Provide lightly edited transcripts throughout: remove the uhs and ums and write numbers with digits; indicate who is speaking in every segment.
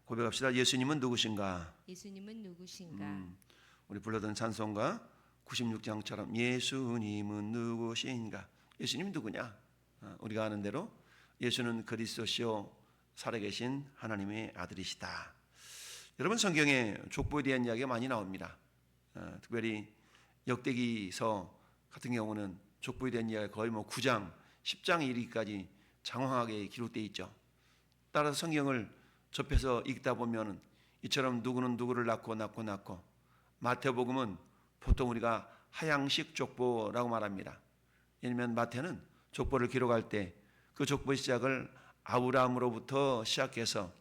Speaker 1: 고백합시다. 예수님은 누구신가?
Speaker 2: 예수님은 누구신가?
Speaker 1: 우리 불러던 찬송가 96장처럼 예수님은 누구신가? 예수님이 누구냐? 우리가 아는 대로 예수는 그리스도시요 살아계신 하나님의 아들이시다. 여러분, 성경에 족보에 대한 이야기가 많이 나옵니다. 특별히 역대기서 같은 경우는 족보에 대한 이야기가 거의 9장, 10장 이르기까지 장황하게 기록되어 있죠. 따라서 성경을 접해서 읽다 보면 이처럼 누구는 누구를 낳고 마태복음은 보통 우리가 하향식 족보라고 말합니다. 왜냐하면 마태는 족보를 기록할 때 그 족보의 시작을 아브라함으로부터 시작해서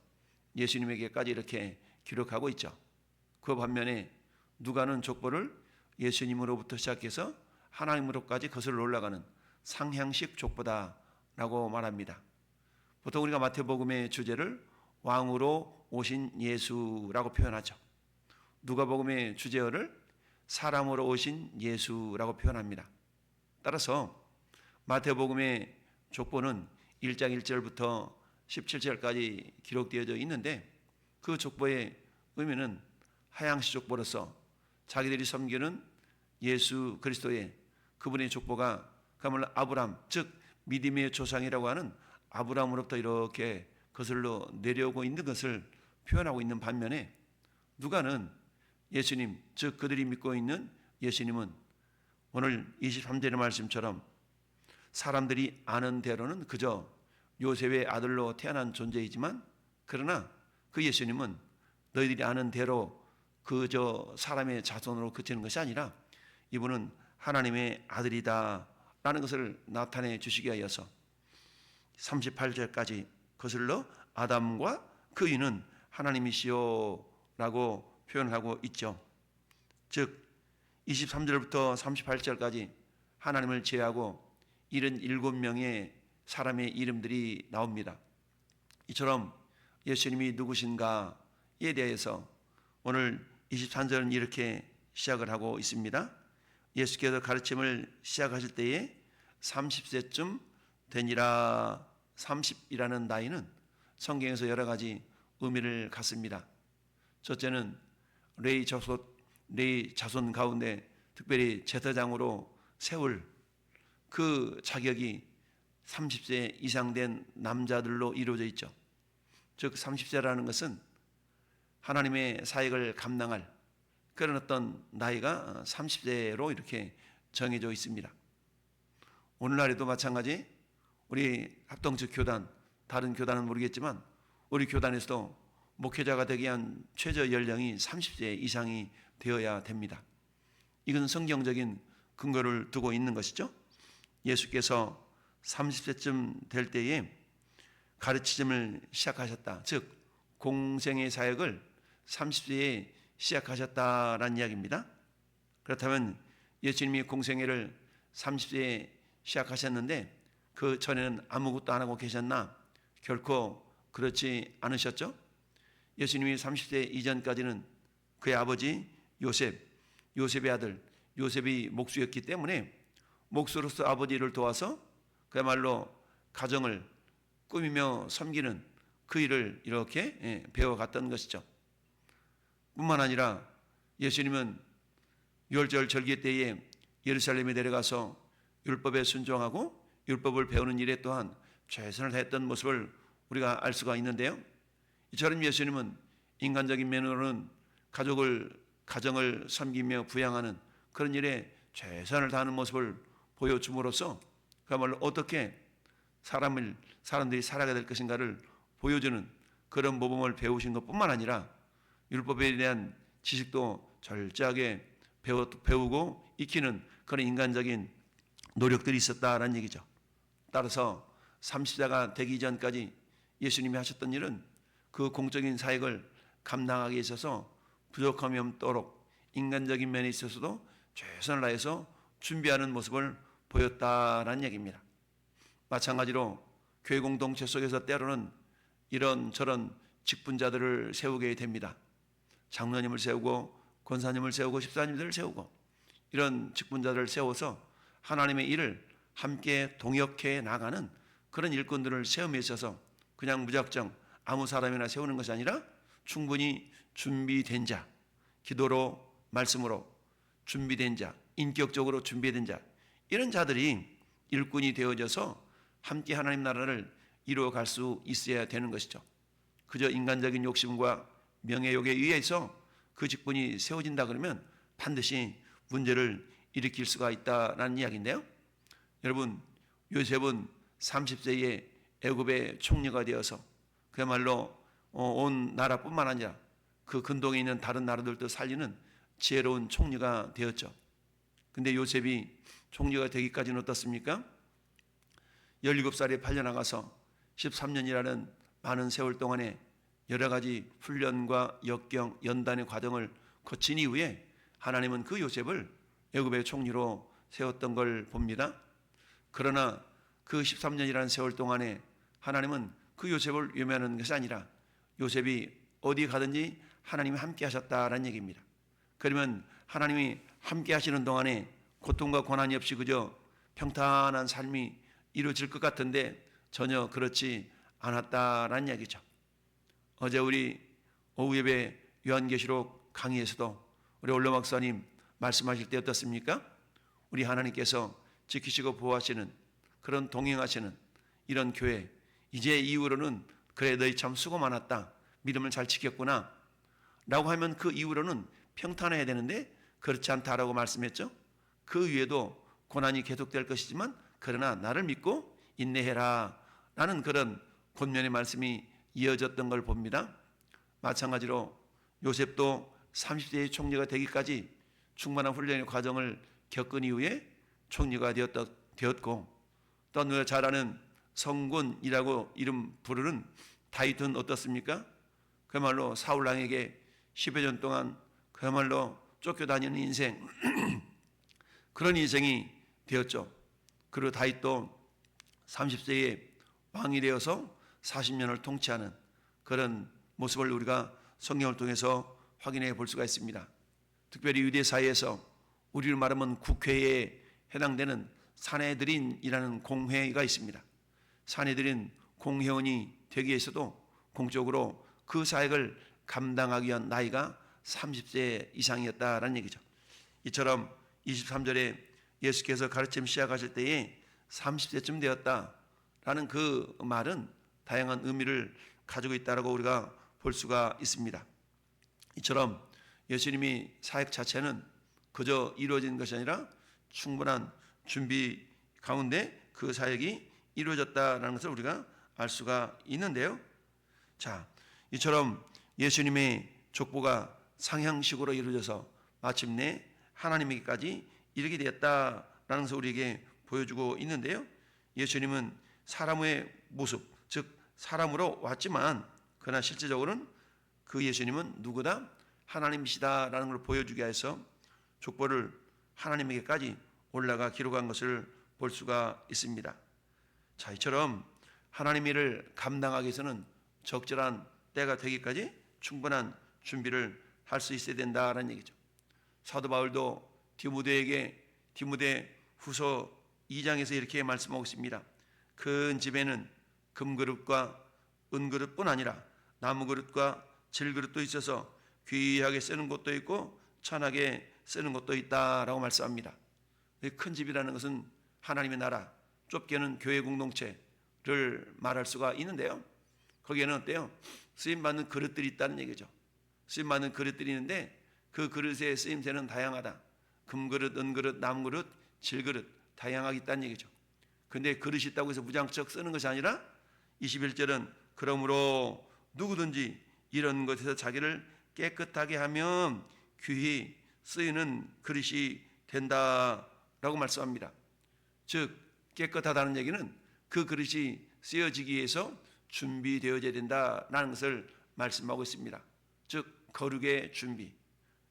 Speaker 1: 예수님에게까지 이렇게 기록하고 있죠. 그 반면에 누가는 족보를 예수님으로부터 시작해서 하나님으로까지 거슬러 올라가는 상향식 족보다라고 말합니다. 보통 우리가 마태복음의 주제를 왕으로 오신 예수라고 표현하죠. 누가복음의 주제어를 사람으로 오신 예수라고 표현합니다. 따라서 마태복음의 족보는 1장 1절부터 17절까지 기록되어져 있는데 그 족보의 의미는 하향식 족보로서 자기들이 섬기는 예수 그리스도의 그분의 족보가 그야말로 아브람, 즉 믿음의 조상이라고 하는 아브람으로부터 이렇게 거슬러 내려오고 있는 것을 표현하고 있는 반면에 누가는 예수님, 즉 그들이 믿고 있는 예수님은 오늘 23절의 말씀처럼 사람들이 아는 대로는 그저 요셉의 아들로 태어난 존재이지만 그러나 그 예수님은 너희들이 아는 대로 그저 사람의 자손으로 그치는 것이 아니라 이분은 하나님의 아들이다 라는 것을 나타내 주시기 위하여서 38절까지 거슬러 아담과 그 이는 하나님이시요 라고 표현하고 있죠. 즉 23절부터 38절까지 하나님을 제외하고 77명의 사람의 이름들이 나옵니다. 이처럼 예수님이 누구신가에 대해서 오늘 23절은 이렇게 시작을 하고 있습니다. 예수께서 가르침을 시작하실 때에 30세쯤 되니라. 30이라는 나이는 성경에서 여러 가지 의미를 갖습니다. 첫째는 레위 자손 가운데 특별히 제사장으로 세울 그 자격이 30세 이상 된 남자들로 이루어져 있죠. 즉 30세라는 것은 하나님의 사역을 감당할 그런 어떤 나이가 30세로 이렇게 정해져 있습니다. 오늘날에도 마찬가지 우리 합동측 교단, 다른 교단은 모르겠지만 우리 교단에서도 목회자가 되기 위한 최저 연령이 30세 이상이 되어야 됩니다. 이건 성경적인 근거를 두고 있는 것이죠. 예수께서 30세쯤 될 때에 가르치심을 시작하셨다. 즉 공생의 사역을 30세에 시작하셨다라는 이야기입니다. 그렇다면 예수님이 공생애를 30세에 시작하셨는데 그 전에는 아무것도 안 하고 계셨나? 결코 그렇지 않으셨죠? 예수님이 30세 이전까지는 그의 아버지 요셉의 아들 요셉이 목수였기 때문에 목수로서 아버지를 도와서 그야말로 가정을 꾸미며 섬기는 그 일을 이렇게 배워갔던 것이죠. 뿐만 아니라 예수님은 유월절 절기 때에 예루살렘에 내려가서 율법에 순종하고 율법을 배우는 일에 또한 최선을 다했던 모습을 우리가 알 수가 있는데요. 이처럼 예수님은 인간적인 면으로는 가정을 섬기며 부양하는 그런 일에 최선을 다하는 모습을 보여줌으로써 그야말로 어떻게 사람들이 살아가야 될 것인가를 보여주는 그런 모범을 배우신 것뿐만 아니라 율법에 대한 지식도 철저하게 배우고 익히는 그런 인간적인 노력들이 있었다라는 얘기죠. 따라서 30세가 되기 전까지 예수님이 하셨던 일은 그 공적인 사역을 감당하기 있어서 부족함이 없도록 인간적인 면에 있어서도 최선을 다해서 준비하는 모습을 보였다라는 얘기입니다. 마찬가지로 교회 공동체 속에서 때로는 이런저런 직분자들을 세우게 됩니다. 장로님을 세우고 권사님을 세우고 집사님들을 세우고 이런 직분자들을 세워서 하나님의 일을 함께 동역해 나가는 그런 일꾼들을 세움에 있어서 그냥 무작정 아무 사람이나 세우는 것이 아니라 충분히 준비된 자, 기도로 말씀으로 준비된 자, 인격적으로 준비된 자, 이런 자들이 일꾼이 되어져서 함께 하나님 나라를 이루어갈 수 있어야 되는 것이죠. 그저 인간적인 욕심과 명예욕에 의해서 그 직분이 세워진다 그러면 반드시 문제를 일으킬 수가 있다라는 이야기인데요. 여러분, 요셉은 30세에 애굽의 총리가 되어서 그야말로 온 나라뿐만 아니라 그 근동에 있는 다른 나라들도 살리는 지혜로운 총리가 되었죠. 근데 요셉이 총리가 되기까지는 어떻습니까? 17살에 팔려나가서 13년이라는 많은 세월 동안에 여러 가지 훈련과 역경, 연단의 과정을 거친 이후에 하나님은 그 요셉을 애굽의 총리로 세웠던 걸 봅니다. 그러나 그 13년이라는 세월 동안에 하나님은 그 요셉을 외면하는 것이 아니라 요셉이 어디 가든지 하나님이 함께 하셨다라는 얘기입니다. 그러면 하나님이 함께 하시는 동안에 고통과 고난이 없이 그저 평탄한 삶이 이루어질 것 같은데 전혀 그렇지 않았다라는 얘기죠. 어제 우리 오후 예배 요한계시록 강의에서도 우리 올로 목사님 말씀하실 때 어떻습니까? 우리 하나님께서 지키시고 보호하시는 그런 동행하시는 이런 교회, 이제 이후로는 그래 너희 참 수고 많았다, 믿음을 잘 지켰구나 라고 하면 그 이후로는 평탄해야 되는데 그렇지 않다라고 말씀했죠. 그 위에도 고난이 계속될 것이지만 그러나 나를 믿고 인내해라 라는 그런 권면의 말씀이 이어졌던 걸 봅니다. 마찬가지로 요셉도 30세의 총리가 되기까지 충분한 훈련의 과정을 겪은 이후에 총리가 되었고, 또 우리가 잘 아는 성군이라고 이름 부르는 다윗은 어떻습니까? 그야말로 사울왕에게 10여 년 동안 그야말로 쫓겨다니는 인생 그런 인생이 되었죠. 그리고 다윗도 30세에 왕이 되어서 40년을 통치하는 그런 모습을 우리가 성경을 통해서 확인해 볼 수가 있습니다. 특별히 유대 사회에서 우리를 말하면 국회에 해당되는 사내들인이라는 공회가 있습니다. 사내들인 공회원이 되기 위해서도 공적으로 그 사역을 감당하기 위한 나이가 30세 이상이었다라는 얘기죠. 이처럼 23절에 예수께서 가르침 시작하실 때에 30세쯤 되었다라는 그 말은 다양한 의미를 가지고 있다고 우리가 볼 수가 있습니다. 이처럼 예수님이 사역 자체는 그저 이루어진 것이 아니라 충분한 준비 가운데 그 사역이 이루어졌다는 것을 우리가 알 수가 있는데요. 자, 이처럼 예수님의 족보가 상향식으로 이루어져서 마침내 하나님에게까지 이르게 되었다라는 것을 우리에게 보여주고 있는데요. 예수님은 사람의 모습, 즉 사람으로 왔지만 그러나 실제적으로는 그 예수님은 누구다? 하나님이시다라는 걸 보여주기 위해서 족보를 하나님에게까지 올라가 기록한 것을 볼 수가 있습니다. 자, 이처럼 하나님의 일을 감당하기 위해서는 적절한 때가 되기까지 충분한 준비를 할 수 있어야 된다는 얘기죠. 사도 바울도 디모데 후서 2장에서 이렇게 말씀하고 있습니다. 큰 집에는 금그릇과 은그릇뿐 아니라 나무그릇과 질그릇도 있어서 귀하게 쓰는 곳도 있고 천하게 쓰는 곳도 있다라고 말씀합니다. 큰 집이라는 것은 하나님의 나라, 좁게는 교회 공동체를 말할 수가 있는데요. 거기에는 어때요? 쓰임받는 그릇들이 있다는 얘기죠. 쓰임받는 그릇들이 있는데 그 그릇의 쓰임새는 다양하다. 금그릇, 은그릇, 나무그릇, 질그릇 다양하게 있다는 얘기죠. 근데 그릇이 있다고 해서 무장척 쓰는 것이 아니라 21절은 그러므로 누구든지 이런 것에서 자기를 깨끗하게 하면 귀히 쓰이는 그릇이 된다라고 말씀합니다. 즉 깨끗하다는 얘기는 그 그릇이 쓰여지기 위해서 준비되어져야 된다라는 것을 말씀하고 있습니다. 즉 거룩의 준비.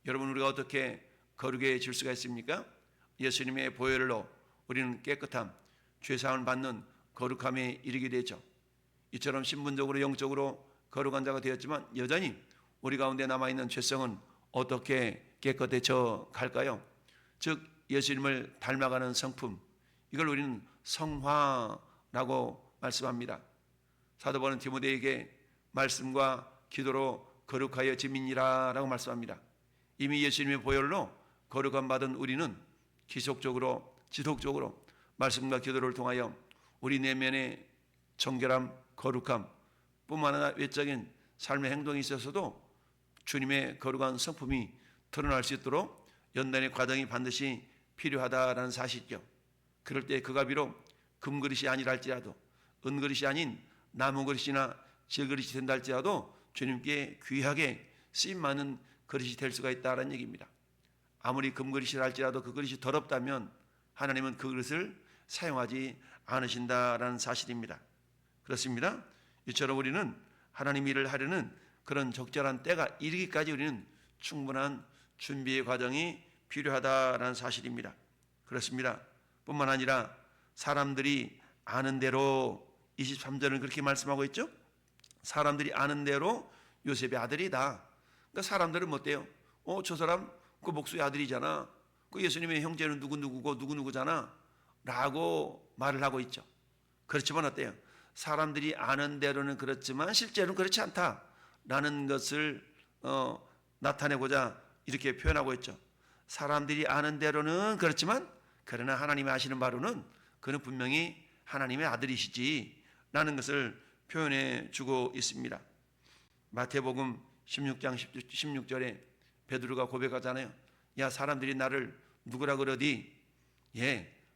Speaker 1: 여러분, 우리가 어떻게 거룩해질 수가 있습니까? 예수님의 보혈로 우리는 깨끗함, 죄사함을 받는 거룩함에 이르게 되죠. 이처럼 신분적으로 영적으로 거룩한 자가 되었지만 여전히 우리 가운데 남아있는 죄성은 어떻게 깨끗해져 갈까요? 즉 예수님을 닮아가는 성품, 이걸 우리는 성화라고 말씀합니다. 사도 바울은 디모데에게 말씀과 기도로 거룩하여 짐이니라라고 말씀합니다. 이미 예수님의 보혈로 거룩함 받은 우리는 지속적으로 말씀과 기도를 통하여 우리 내면의 정결함, 거룩함 뿐만 아니라 외적인 삶의 행동에 있어서도 주님의 거룩한 성품이 드러날 수 있도록 연단의 과정이 반드시 필요하다라는 사실이죠. 그럴 때 그가 비록 금그릇이 아니라 할지라도 은그릇이 아닌 나무그릇이나 질그릇이 된다 할지라도 주님께 귀하게 쓰임많은 그릇이 될 수가 있다는 얘기입니다. 아무리 금그릇이라 할지라도 그 그릇이 더럽다면 하나님은 그 그릇을 사용하지 않으신다라는 사실입니다. 그렇습니다. 이처럼 우리는 하나님 일을 하려는 그런 적절한 때가 이르기까지 우리는 충분한 준비의 과정이 필요하다라는 사실입니다. 그렇습니다. 뿐만 아니라 사람들이 아는 대로 23절은 그렇게 말씀하고 있죠. 사람들이 아는 대로 요셉의 아들이다. 그러니까 사람들은 뭐 어때요? 저 사람 그 목수의 아들이잖아. 그 예수님의 형제는 누구누구고 누구누구잖아 라고 말을 하고 있죠. 그렇지만 어때요? 사람들이 아는 대로는 그렇지만 실제로는 그렇지 않다라는 것을 나타내고자 이렇게 표현하고 있죠. 사람들이 아는 대로는 그렇지만 그러나 하나님이 아시는 바로는 그는 분명히 하나님의 아들이시지 라는 것을 표현해 주고 있습니다. 마태복음 16장 16절에 베드로가 고백하잖아요. 야, 사람들이 나를 누구라 그러디?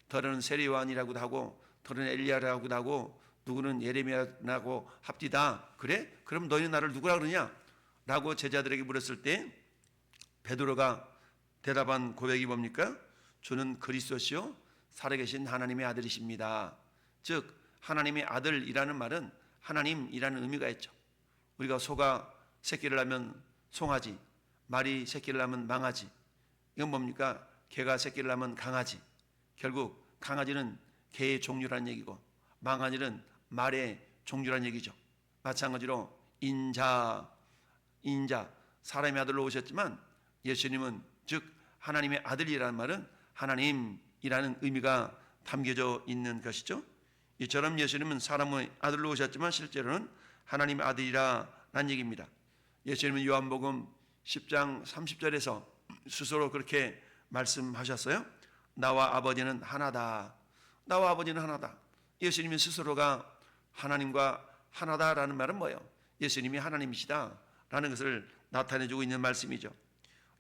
Speaker 1: 더러는 세례요한이라고도 하고 더러는 엘리야라고도 하고 누구는 예레미야라고 합디다. 그래? 그럼 너희 나를 누구라 그러냐? 라고 제자들에게 물었을 때 베드로가 대답한 고백이 뭡니까? 주는 그리스도시요 살아계신 하나님의 아들이십니다. 즉 하나님의 아들이라는 말은 하나님이라는 의미가 있죠. 우리가 소가 새끼를 낳으면 송아지, 말이 새끼를 낳으면 망아지. 이건 뭡니까? 개가 새끼를 낳으면 강아지. 결국 강아지는 개의 종류라는 얘기고 망아지는 말의 종류라는 얘기죠. 마찬가지로 인자 사람의 아들로 오셨지만 예수님은 즉 하나님의 아들이라는 말은 하나님이라는 의미가 담겨져 있는 것이죠. 이처럼 예수님은 사람의 아들로 오셨지만 실제로는 하나님의 아들이라는 얘기입니다. 예수님은 요한복음 10장 30절에서 스스로 그렇게 말씀하셨어요. 나와 아버지는 하나다. 나와 아버지는 하나다. 예수님이 스스로가 하나님과 하나다라는 말은 뭐예요? 예수님이 하나님이시다라는 것을 나타내주고 있는 말씀이죠.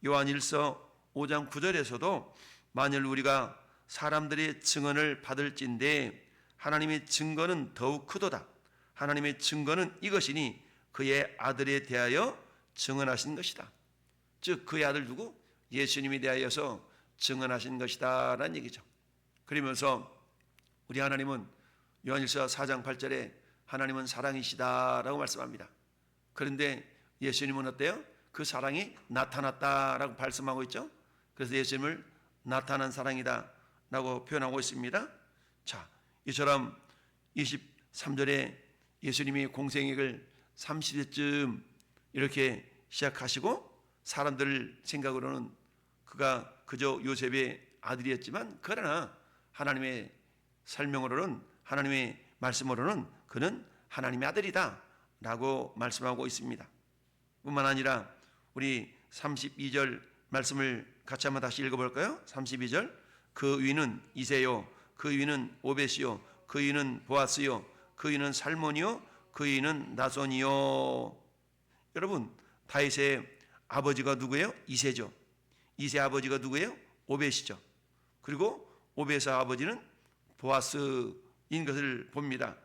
Speaker 1: 요한 1서 5장 9절에서도 만일 우리가 사람들의 증언을 받을진대 하나님의 증거는 더욱 크도다. 하나님의 증거는 이것이니 그의 아들에 대하여 증언하신 것이다. 즉 그의 아들 누구? 예수님에 대하여서 증언하신 것이다 라는 얘기죠. 그러면서 우리 하나님은 요한일서 4장 8절에 하나님은 사랑이시다라고 말씀합니다. 그런데 예수님은 어때요? 그 사랑이 나타났다라고 말씀하고 있죠. 그래서 예수님을 나타난 사랑이다 라고 표현하고 있습니다. 자, 이처럼 23절에 예수님이 공생애를 30회쯤 이렇게 시작하시고 사람들 생각으로는 그가 그저 요셉의 아들이었지만 그러나 하나님의 설명으로는 하나님의 말씀으로는 그는 하나님의 아들이다 라고 말씀하고 있습니다. 뿐만 아니라 우리 32절 말씀을 같이 한번 다시 읽어볼까요? 32절 그 위는 이세요 그 위는 오벳이요 그 위는 보아스요 그 위는 살몬이요 그 위는 나손이요. 여러분 다윗의 아버지가 누구예요? 이세죠. 이세 아버지가 누구예요? 오벳이죠. 그리고 오벳의 아버지는 보아스인 것을 봅니다.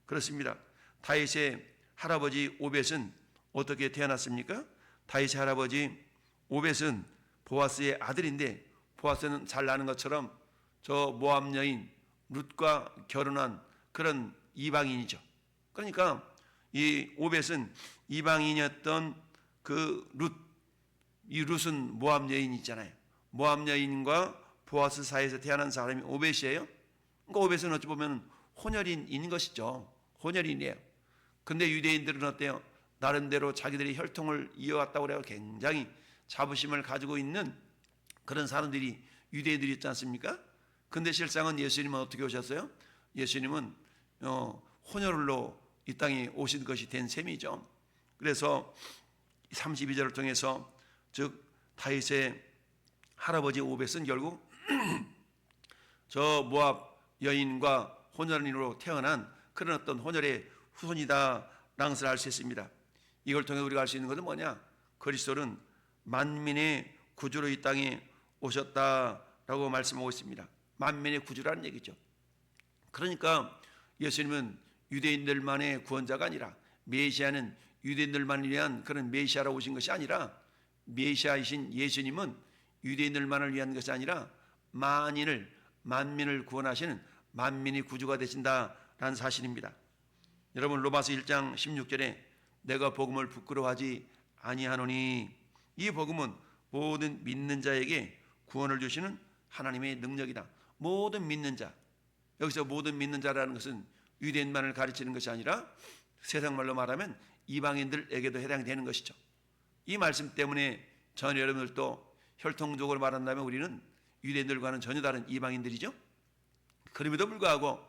Speaker 1: 그렇습니다. 다윗의 할아버지 오벳은 어떻게 태어났습니까? 다윗의 할아버지 오벳은 보아스의 아들인데 보아스는 잘 아는 것처럼 저 모압 여인 룻과 결혼한 그런 이방인이죠. 그러니까 이 오벳은 이방인이었던 그 이 룻은 모압 여인 있잖아요. 모압 여인과 보아스 사이에서 태어난 사람이 오벳이에요. 그러니까 오벳은 어찌 보면 혼혈인인 것이죠. 혼혈인이에요. 근데 유대인들은 어때요? 나름대로 자기들의 혈통을 이어왔다고 그래요. 굉장히 자부심을 가지고 있는 그런 사람들이 유대인들이 있지 않습니까? 근데 실상은 예수님은 어떻게 오셨어요? 예수님은 혼혈로 이 땅에 오신 것이 된 셈이죠. 그래서 32절을 통해서 즉 다윗의 할아버지 오벳은 결국 저 모압 여인과 혼혈인으로 태어난 그런 어떤 혼혈의 후손이다라는 것을 알 수 있습니다. 이걸 통해 우리가 알 수 있는 것은 뭐냐? 그리스도는 만민의 구주로 이 땅에 오셨다라고 말씀하고 있습니다. 만민의 구주라는 얘기죠. 그러니까 예수님은 유대인들만의 구원자가 아니라, 메시아는 유대인들만을 위한 그런 메시아로 오신 것이 아니라, 메시아이신 예수님은 유대인들만을 위한 것이 아니라 만민을 구원하시는 만민의 구주가 되신다라는 사실입니다. 여러분, 로마서 1장 16절에 내가 복음을 부끄러워하지 아니하노니, 이 복음은 모든 믿는 자에게 구원을 주시는 하나님의 능력이다. 모든 믿는 자, 여기서 모든 믿는 자라는 것은 유대인만을 가르치는 것이 아니라 세상 말로 말하면 이방인들에게도 해당되는 것이죠. 이 말씀 때문에 전 여러분들도 혈통적으로 말한다면 우리는 유대인들과는 전혀 다른 이방인들이죠. 그럼에도 불구하고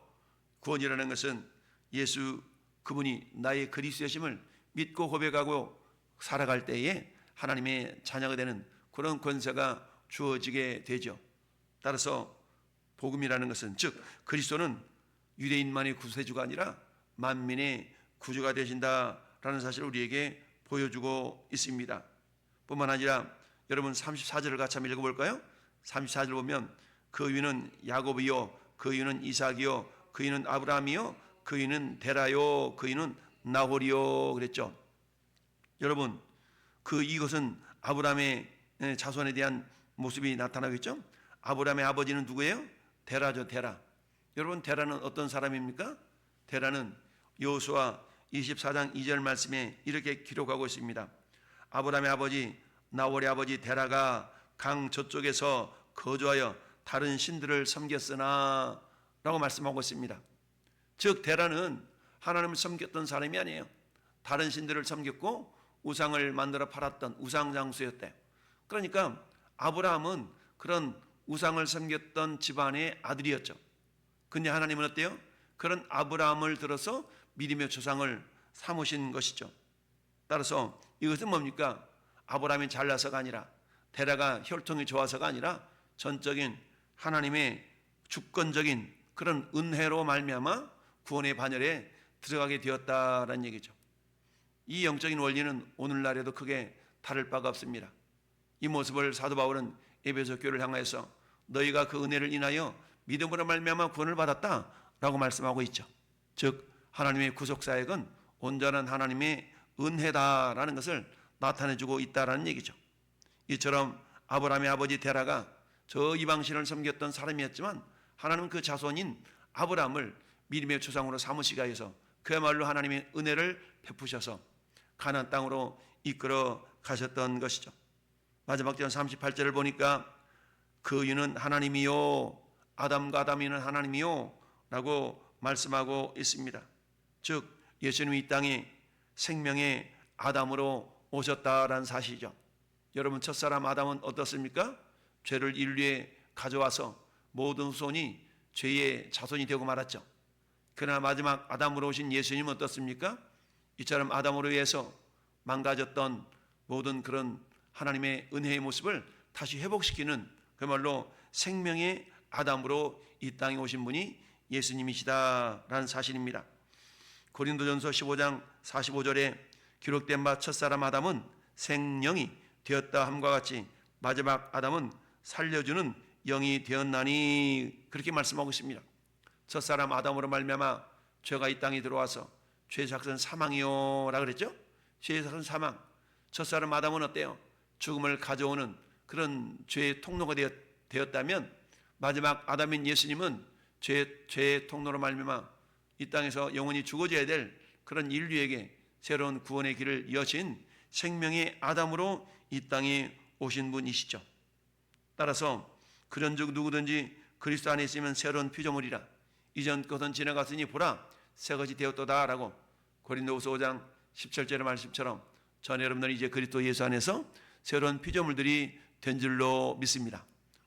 Speaker 1: 구원이라는 것은 예수 그분이 나의 그리스도심을 믿고 고백하고 살아갈 때에 하나님의 자녀가 되는 그런 권세가 주어지게 되죠. 따라서 복음이라는 것은, 즉 그리스도는 유대인만의 구세주가 아니라 만민의 구주가 되신다라는 사실을 우리에게 보여주고 있습니다. 뿐만 아니라 여러분 34절을 같이 한번 읽어볼까요? 34절 보면 그 위는 야곱이요, 그 위는 이삭이요, 그 위는 아브라함이요, 그 위는 데라요, 그 위는 나홀이요 그랬죠. 여러분, 이것은 아브라함의 자손에 대한 모습이 나타나겠죠. 아브라함의 아버지는 누구예요? 데라죠. 데라. 여러분, 데라는 어떤 사람입니까? 데라는 여호수아 24장 2절 말씀에 이렇게 기록하고 있습니다. 아브라함의 아버지 나홀의 아버지 데라가 강 저쪽에서 거주하여 다른 신들을 섬겼으나 라고 말씀하고 있습니다. 즉 데라는 하나님을 섬겼던 사람이 아니에요. 다른 신들을 섬겼고 우상을 만들어 팔았던 우상장수였대요. 그러니까 아브라함은 그런 우상을 섬겼던 집안의 아들이었죠. 근데 하나님은 어때요? 그런 아브라함을 들어서 믿음의 조상을 삼으신 것이죠. 따라서 이것은 뭡니까? 아브라함이 잘나서가 아니라, 데라가 혈통이 좋아서가 아니라 전적인 하나님의 주권적인 그런 은혜로 말미암아 구원의 반열에 들어가게 되었다라는 얘기죠. 이 영적인 원리는 오늘날에도 크게 다를 바가 없습니다. 이 모습을 사도 바울은 에베소 교회를 향하여서 너희가 그 은혜를 인하여 믿음으로 말미암아 구원을 받았다라고 말씀하고 있죠. 즉 하나님의 구속사역은 온전한 하나님의 은혜다라는 것을 나타내주고 있다라는 얘기죠. 이처럼 아브라함의 아버지 데라가 저 이방신을 섬겼던 사람이었지만 하나님은 그 자손인 아브라함을 믿음의 조상으로 삼으시기 위해서 그야말로 하나님의 은혜를 베푸셔서 가나안 땅으로 이끌어 가셨던 것이죠. 마지막 절 38절을 보니까 그 이는 하나님이요, 아담과 아담이는 하나님이요 라고 말씀하고 있습니다. 즉 예수님이 이 땅에 생명의 아담으로 오셨다라는 사실이죠. 여러분, 첫사람 아담은 어떻습니까? 죄를 인류에 가져와서 모든 후손이 죄의 자손이 되고 말았죠. 그러나 마지막 아담으로 오신 예수님은 어떻습니까? 이처럼 아담으로 인해서 망가졌던 모든 그런 하나님의 은혜의 모습을 다시 회복시키는, 그야말로 생명의 아담으로 이 땅에 오신 분이 예수님이시다라는 사실입니다. 고린도전서 15장 45절에 기록된 바 첫사람 아담은 생령이 되었다 함과 같이 마지막 아담은 살려주는 영이 되었나니, 그렇게 말씀하고 있습니다. 첫사람 아담으로 말미암아 죄가 이 땅에 들어와서 죄의 삭은 사망이요라 그랬죠. 죄의 삭은 사망. 첫사람 아담은 어때요? 죽음을 가져오는 그런 죄의 통로가 되었다면 마지막 아담인 예수님은 죄의 통로로 말미암아 이 땅에서 영원히 죽어져야 될 그런 인류에게 새로운 구원의 길을 여신 생명의 아담으로 이 땅에 오신 분이시죠. 따라서 그런즉 누구든지 그리스도 안에 있으면 새로운 피조물이라, 이전 것은 지나갔으니 보라 새것이 되었도다 라고 고린도후서 5장 17절의 말씀처럼 전 여러분들은 이제 그리스도 예수 안에서 새로운 피조물들이 된 줄로 믿습니다.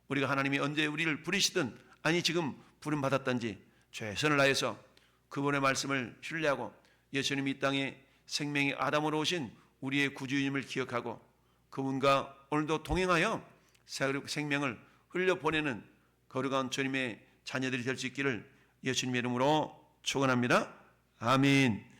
Speaker 1: 우리가 하나님이 언제 우리를 부르시든, 아니 지금 부름 받았든지 최선을 다해서 그분의 말씀을 신뢰하고 예수님이 이 땅에 생명의 아담으로 오신 우리의 구주님을 기억하고 그분과 오늘도 동행하여 생명을 흘려보내는 거룩한 주님의 자녀들이 될 수 있기를 예수님의 이름으로 축원합니다. 아멘.